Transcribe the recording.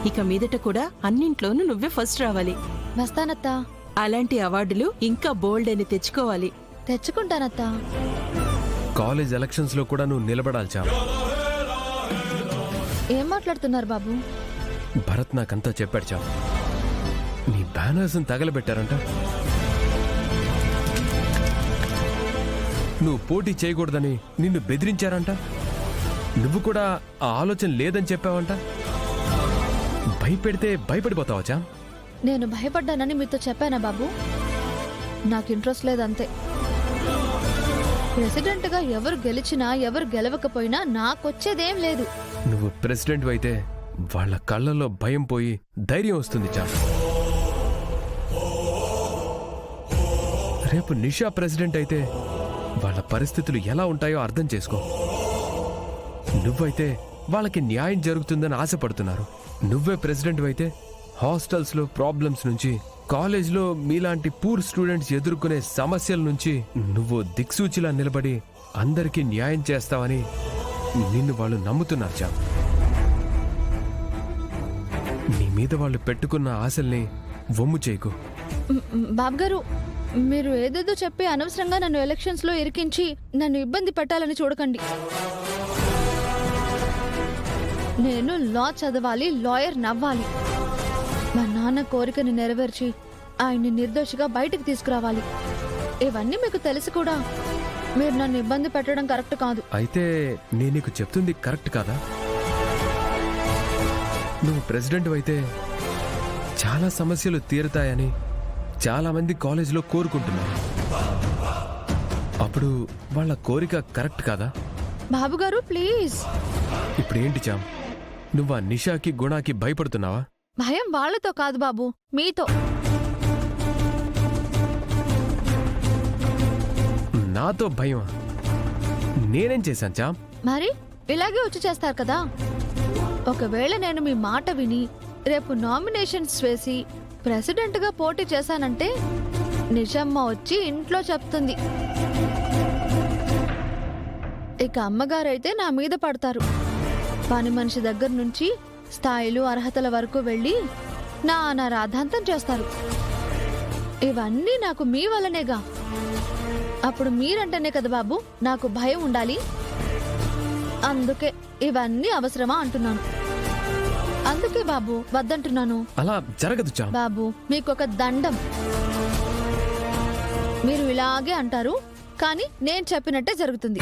ఇక మీదట కూడా అన్నింట్లోనూ నువ్వే ఫస్ట్ రావాలి. వస్తానత్తా. అలాంటి అవార్డులు ఇంకా బోల్డ్ అని తెచ్చుకోవాలి. తెచ్చుకుంటానత్తా. కాలేజ్ ఎలక్షన్స్ లో కూడా నువ్వు నిలబడాలి చామ్. ఏం మాట్లాడుతున్నారు బాబు? భరత్ నాకంతా చెప్పాడు చామ్. నీ బ్యానర్స్ తగలబెట్టారంట. నువ్వు పోటీ చేయకూడదని నిన్ను బెదిరించారంట. నువ్వు కూడా ఆ ఆలోచన లేదని చెప్పావంట. భయపెడితే భయపడిపోతావా చామ్? నేను భయపడ్డానని మీతో చెప్పానా బాబు? నాకు ఇంట్రెస్ట్ లేదంతే. ప్రెసిడెంట్గా ఎవరు గెలిచినా ఎవరు గెలవకపోయినా నాకొచ్చేదేం లేదు. నువ్వు ప్రెసిడెంట్ అయితే వాళ్ళ కళ్ళల్లో భయం పోయి ధైర్యం వస్తుంది చామ్. రేపు నిషా ప్రెసిడెంట్ అయితే వాళ్ళ పరిస్థితులు ఎలా ఉంటాయో అర్థం చేసుకో. నువ్వైతే వాళ్ళకి న్యాయం జరుగుతుందని ఆశపడుతున్నారు. నువ్వే ప్రెసిడెంట్ అయితే హాస్టల్స్ లో ప్రాబ్లమ్స్ నుంచి, కాలేజ్లో మీలాంటి పూర్ స్టూడెంట్స్ ఎదుర్కొనే సమస్యల నుంచి నువ్వు దిక్సూచిలా నిలబడి అందరికీ న్యాయం చేస్తావని నిన్ను వాళ్ళు నమ్ముతున్నారు చామ్. నీ మీద వాళ్ళు పెట్టుకున్న ఆశల్ని వమ్ము చేయకు. బాబు గారు, మీరు ఏదేదో చెప్పి అనవసరంగా నన్ను ఎలక్షన్స్ లో ఇరికించి నన్ను ఇబ్బంది పెట్టాలని చూడకండి. నేను లా చదవాలి, లాయర్ నవ్వాలి. మా నాన్న కోరికని నెరవేర్చి ఆయన్ని నిర్దోషిగా బయటికి తీసుకురావాలి. ఇవన్నీ మీకు తెలిసి కూడా మీరు నన్ను ఇబ్బంది పెట్టడం కరెక్ట్ కాదు. అయితే నేను నీకు చెప్తుంది కరెక్ట్ కాదా? నువ్వు ప్రెసిడెంట్ అయితే చాలా సమస్యలు తీరుతాయని చాలా మంది కాలేజీలో కోరుకుంటున్నారు. అప్పుడు వాళ్ళ కోరిక కరెక్ట్ కాదా? బాబు గారు ప్లీజ్. ఇప్పుడు ఏంటి చామ్, నువ్వు ఆ నిషాకి గుణాకి భయపడుతున్నావా? భయం వాళ్ళతో కాదు బాబు, మీతో. నాతో భయమా? నేనేం చేశాను చామ్? మరి ఇలాగే వచ్చి చేస్తారు కదా. ఒకవేళ నేను మీ మాట విని రేపు నామినేషన్స్ వేసి ప్రెసిడెంట్ గా పోటీ చేశానంటే నిజమ్మ వచ్చి ఇంట్లో చెప్తుంది. ఇక అమ్మగారైతే నా మీద పడతారు. పని మనిషి దగ్గర నుంచి స్థాయిలు అర్హతల వరకు వెళ్ళి నా రాధాంతం చేస్తారు. ఇవన్నీ నాకు మీ వల్లనేగా. అప్పుడు మీరంటేనే కదా బాబు నాకు భయం ఉండాలి. అందుకే ఇవన్నీ అవసరమా అంటున్నాను. అందుకే బాబు వద్దంటున్నాను. అలా జరగదు చామ్. బాబు మీకొక దండం. మీరు ఇలాగే అంటారు, కానీ నేను చెప్పినట్టే జరుగుతుంది.